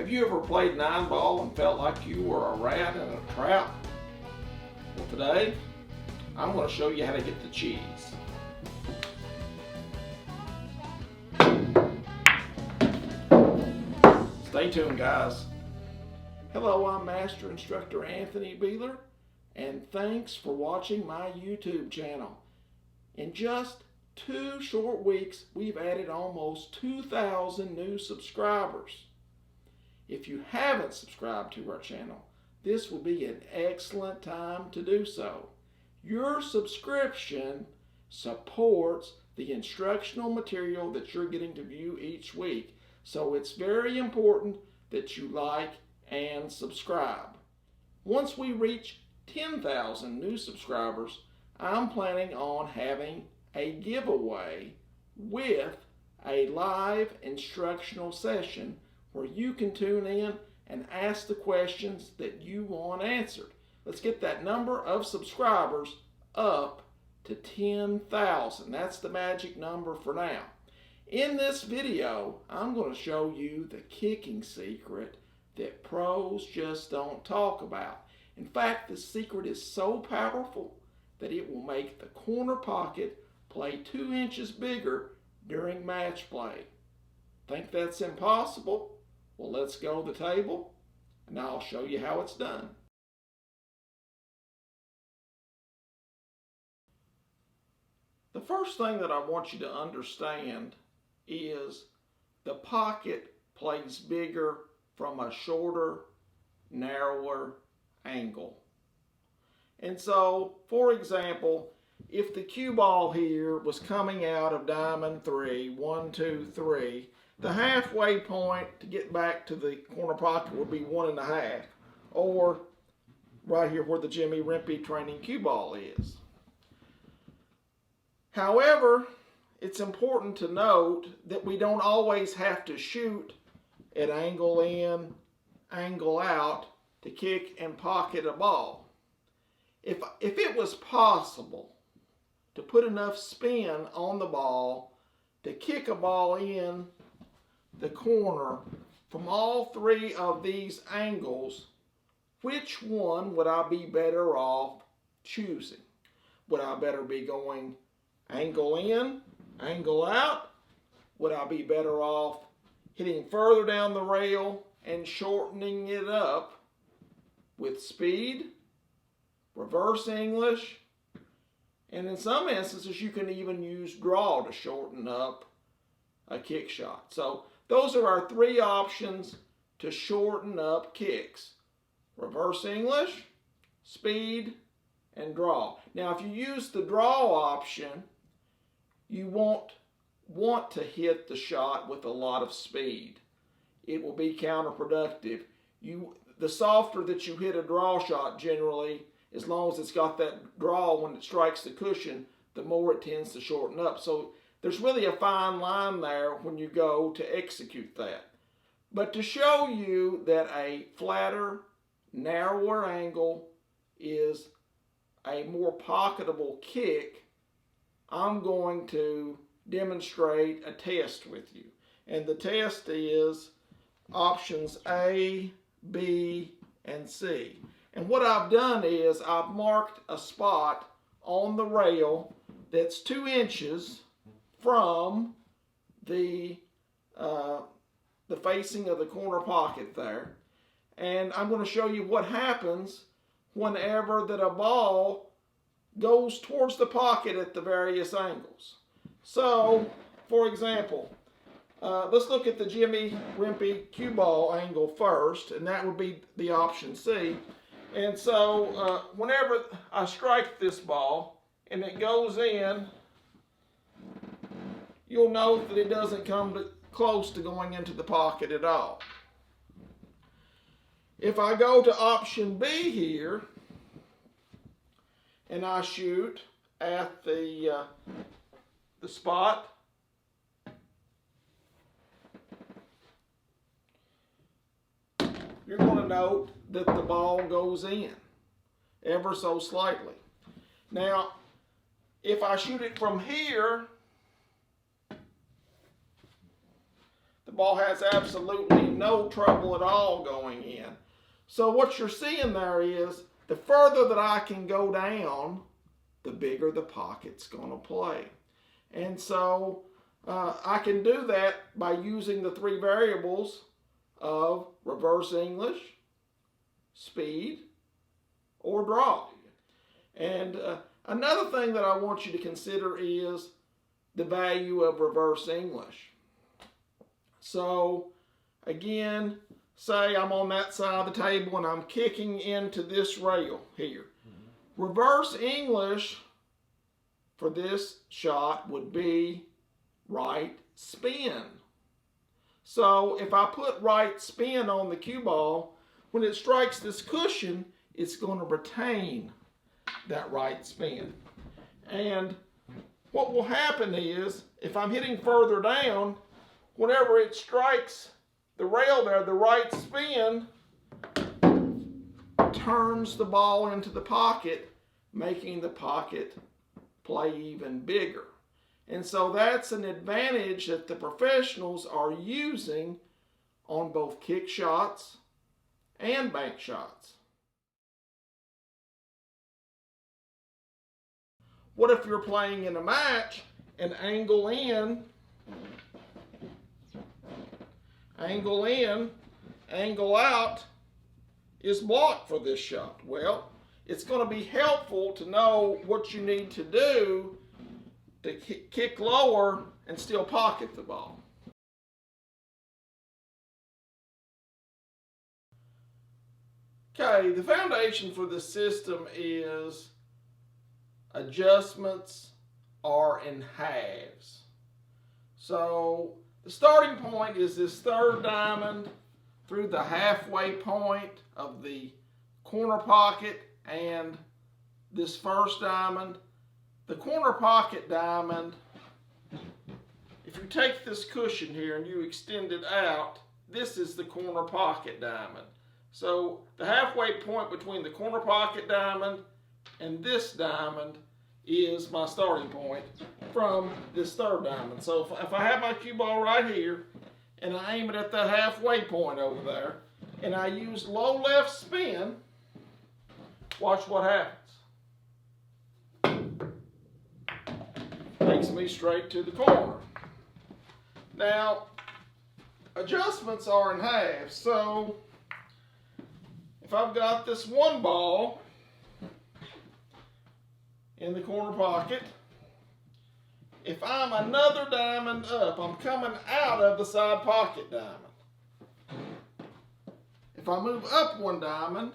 Have you ever played 9-ball and felt like you were a rat in a trap? Well, today, I'm going to show you how to get the cheese. Stay tuned, guys. Hello, I'm Master Instructor Anthony Beeler, and thanks for watching my YouTube channel. In just 2 short weeks, we've added almost 2,000 new subscribers. If you haven't subscribed to our channel, this will be an excellent time to do so. Your subscription supports the instructional material that you're getting to view each week, so it's very important that you like and subscribe. Once we reach 10,000 new subscribers, I'm planning on having a giveaway with a live instructional session where you can tune in and ask the questions that you want answered. Let's get that number of subscribers up to 10,000. That's the magic number for now. In this video, I'm going to show you the kicking secret that pros just don't talk about. In fact, this secret is so powerful that it will make the corner pocket play 2 inches bigger during match play. Think that's impossible? Well, let's go to the table and I'll show you how it's done. The first thing that I want you to understand is the pocket plays bigger from a shorter, narrower angle. And so, for example, if the cue ball here was coming out of diamond 3, 1, 2, 3, the halfway point to get back to the corner pocket would be 1.5, or right here where the Jimmy Rimpey training cue ball is. However, it's important to note that we don't always have to shoot at angle in, angle out to kick and pocket a ball. If it was possible to put enough spin on the ball to kick a ball in the corner from all 3 of these angles, which one would I be better off choosing? Would I better be going angle in, angle out? Would I be better off hitting further down the rail and shortening it up with speed, reverse English, and in some instances you can even use draw to shorten up a kick shot. So those are our 3 options to shorten up kicks: reverse English, speed, and draw. Now if you use the draw option, you won't want to hit the shot with a lot of speed. It will be counterproductive. The softer that you hit a draw shot generally, as long as it's got that draw when it strikes the cushion, the more it tends to shorten up. So there's really a fine line there when you go to execute that. But to show you that a flatter, narrower angle is a more pocketable kick, I'm going to demonstrate a test with you. And the test is options A, B, and C. And what I've done is I've marked a spot on the rail that's 2 inches from the facing of the corner pocket there. And I'm going to show you what happens whenever that a ball goes towards the pocket at the various angles. So, for example, let's look at the Jimmy Rimpey cue ball angle first, and that would be the option C. And so, whenever I strike this ball and it goes in, you'll note that it doesn't come close to going into the pocket at all. If I go to option B here, and I shoot at the spot, you're going to note that the ball goes in ever so slightly. Now, if I shoot it from here, the ball has absolutely no trouble at all going in. So what you're seeing there is the further that I can go down, the bigger the pocket's going to play. And so I can do that by using the three variables of reverse English, speed, or draw. And another thing that I want you to consider is the value of reverse English. So again, say I'm on that side of the table and I'm kicking into this rail here. Reverse English for this shot would be right spin. So if I put right spin on the cue ball, when it strikes this cushion, it's going to retain that right spin. And what will happen is, if I'm hitting further down, whenever it strikes the rail there, the right spin turns the ball into the pocket, making the pocket play even bigger. And so that's an advantage that the professionals are using on both kick shots and bank shots. What if you're playing in a match and angle in, angle out is blocked for this shot? Well, it's going to be helpful to know what you need to do to kick lower and still pocket the ball. Okay, the foundation for the system is adjustments are in halves. So the starting point is this third diamond through the halfway point of the corner pocket and this first diamond. The corner pocket diamond, if you take this cushion here and you extend it out, this is the corner pocket diamond. So the halfway point between the corner pocket diamond and this diamond is my starting point from this third diamond. So if I have my cue ball right here and I aim it at that halfway point over there and I use low left spin, watch what happens. Takes me straight to the corner. Now, adjustments are in halves. So if I've got this one ball in the corner pocket, if I'm another diamond up, I'm coming out of the side pocket diamond. If I move up one diamond,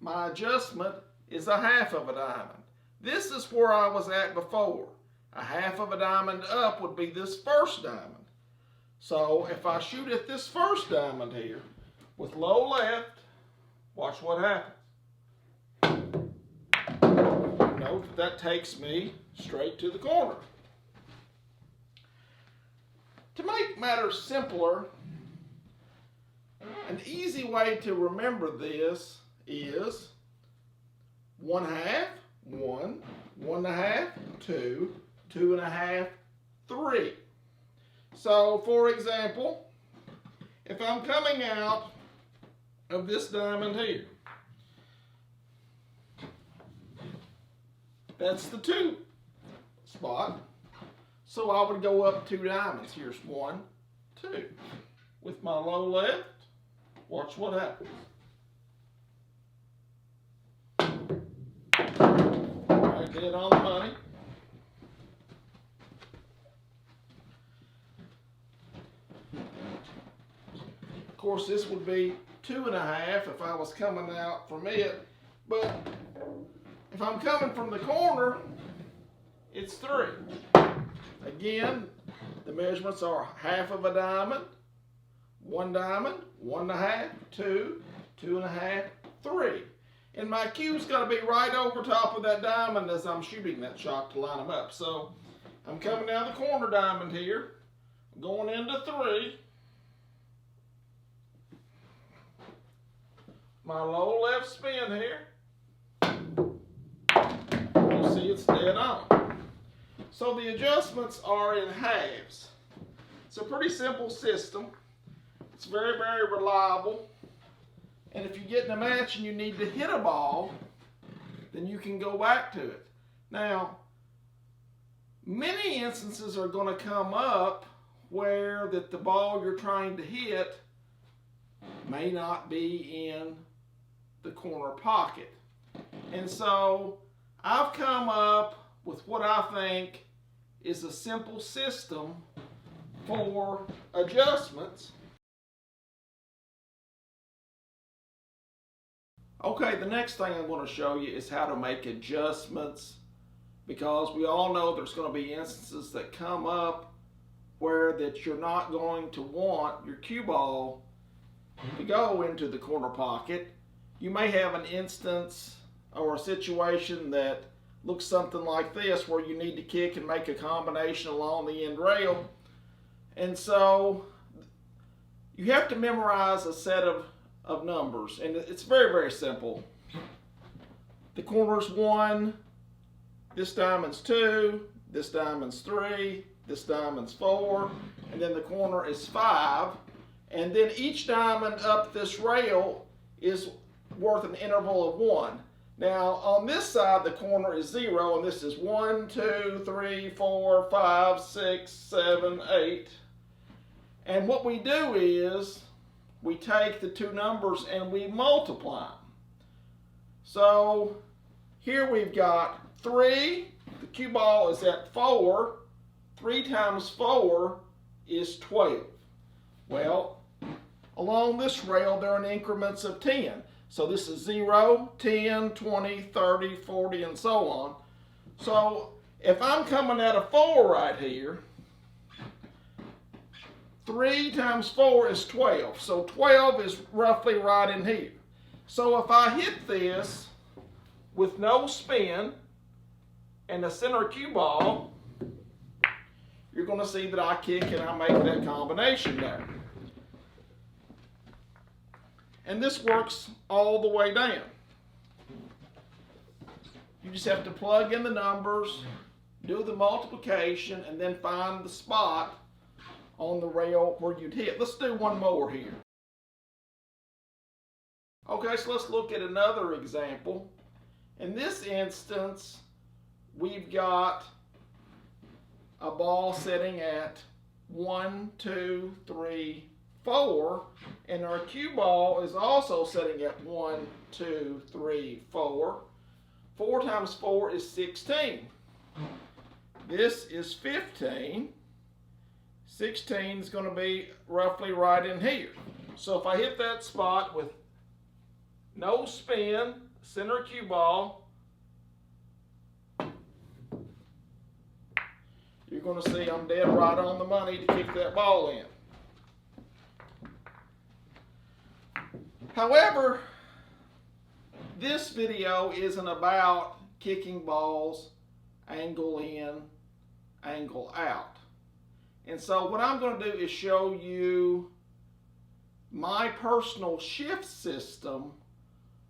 my adjustment is a half of a diamond. This is where I was at before. A half of a diamond up would be this first diamond. So if I shoot at this first diamond here with low left, watch what happens. Note that takes me straight to the corner. To make matters simpler, an easy way to remember this is 1/2, 1, 1/2, 2, 2.5, 3. So, for example, if I'm coming out of this diamond here, that's the 2 spot. So I would go up 2 diamonds. Here's 1, 2. With my low left, watch what happens. Right dead on the money. Of course, this would be 2.5 if I was coming out from it, but if I'm coming from the corner, it's 3. Again, the measurements are half of a diamond, 1 diamond, 1.5, 2, 2.5, 3. And my cue's got to be right over top of that diamond as I'm shooting that shot to line them up. So I'm coming down the corner diamond here, going into 3. My low left spin here. You see it's dead on. So the adjustments are in halves. It's a pretty simple system. It's very, very reliable. And if you get in a match and you need to hit a ball, then you can go back to it. Now, many instances are going to come up where that the ball you're trying to hit may not be in the corner pocket. And so I've come up with what I think is a simple system for adjustments. Okay, the next thing I'm going to show you is how to make adjustments, because we all know there's going to be instances that come up where that you're not going to want your cue ball to go into the corner pocket. You may have an instance or a situation that looks something like this where you need to kick and make a combination along the end rail. And so you have to memorize a set of numbers, and it's very, very simple. The corner's 1, this diamond's 2, this diamond's 3, this diamond's 4, and then the corner is 5. And then each diamond up this rail is worth an interval of 1. Now on this side the corner is 0, and this is 1, 2, 3, 4, 5, 6, 7, 8. And what we do is we take the two numbers and we multiply them. So here we've got 3, the cue ball is at 4, 3 times 4 is 12. Well, along this rail they're in increments of 10. So this is 0, 10, 20, 30, 40, and so on. So if I'm coming at a 4 right here, 3 times 4 is 12. So 12 is roughly right in here. So if I hit this with no spin and a center cue ball, you're going to see that I kick and I make that combination there. And this works all the way down. You just have to plug in the numbers, do the multiplication, and then find the spot on the rail where you'd hit. Let's do one more here. Okay, so let's look at another example. In this instance, we've got a ball sitting at 1, 2, 3, 4, and our cue ball is also sitting at 1, 2, 3, 4. 4 times 4 is 16. This is 15. 16 is going to be roughly right in here. So if I hit that spot with no spin, center cue ball, you're going to see I'm dead right on the money to kick that ball in. However, this video isn't about kicking balls angle in, angle out. And so what I'm going to do is show you my personal shift system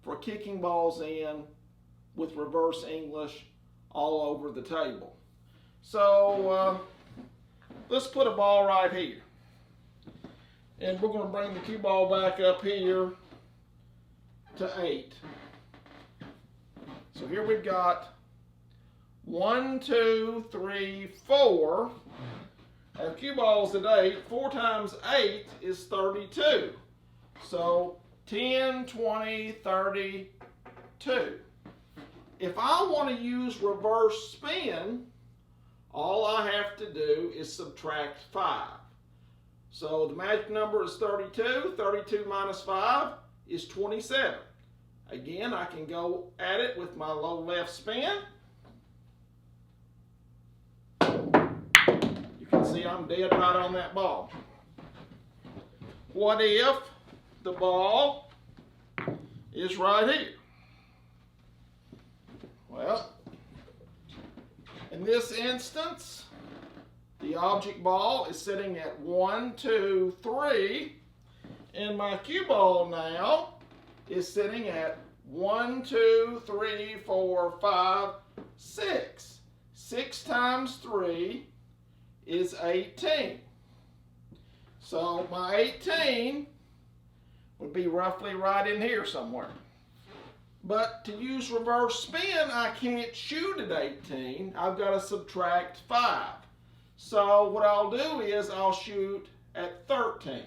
for kicking balls in with reverse English all over the table. So let's put a ball right here. And we're going to bring the cue ball back up here to 8. So here we've got 1, 2, 3, 4. Our cue ball's at 8. 4 times 8 is 32. So 10, 20, 32. If I want to use reverse spin, all I have to do is subtract 5. So the magic number is 32. 32 minus 5 is 27. Again, I can go at it with my low left spin. You can see I'm dead right on that ball. What if the ball is right here? Well, in this instance, the object ball is sitting at 1, 2, 3, and my cue ball now is sitting at 1, 2, 3, 4, 5, 6. 6 times 3 is 18. So my 18 would be roughly right in here somewhere. But to use reverse spin, I can't shoot at 18. I've got to subtract 5. So what I'll do is I'll shoot at 13.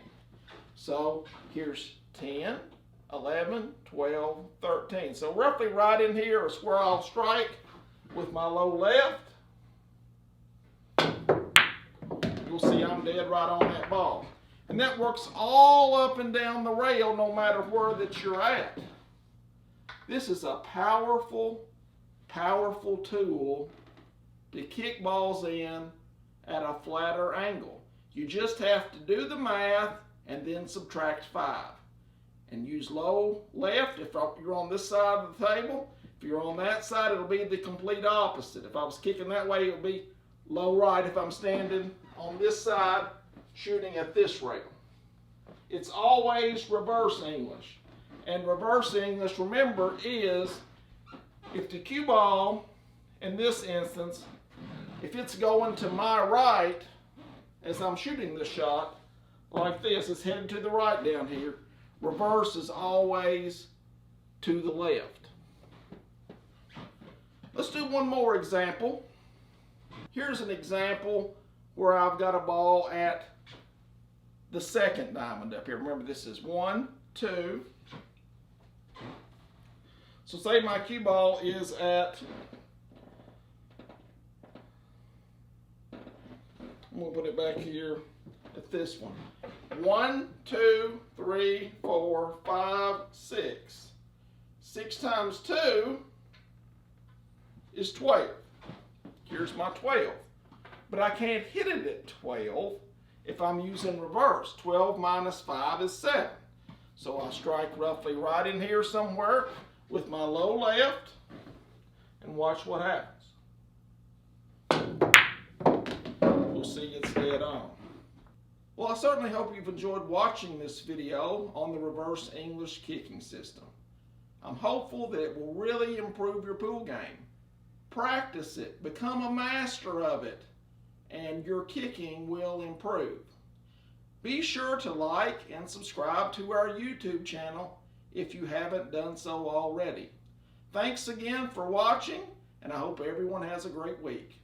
So here's 10, 11, 12, 13. So roughly right in here is where I'll strike with my low left. You'll see I'm dead right on that ball. And that works all up and down the rail no matter where that you're at. This is a powerful, powerful tool to kick balls in at a flatter angle. You just have to do the math and then subtract 5. And use low left if you're on this side of the table. If you're on that side, it'll be the complete opposite. If I was kicking that way, it would be low right if I'm standing on this side shooting at this rail. It's always reverse English. And reverse English, remember, is if the cue ball, in this instance, if it's going to my right as I'm shooting the shot, like this, it's headed to the right down here. Reverse is always to the left. Let's do one more example. Here's an example where I've got a ball at the second diamond up here. Remember, this is 1, 2. So say my cue ball is at, I'm going to put it back here at this one. 1, 2, 3, 4, 5, 6. 6 times 2 is 12. Here's my 12. But I can't hit it at 12 if I'm using reverse. 12 minus 5 is 7. So I'll strike roughly right in here somewhere with my low left and watch what happens. You'll see it's dead on. Well, I certainly hope you've enjoyed watching this video on the reverse English kicking system. I'm hopeful that it will really improve your pool game. Practice it, become a master of it, and your kicking will improve. Be sure to like and subscribe to our YouTube channel if you haven't done so already. Thanks again for watching, and I hope everyone has a great week.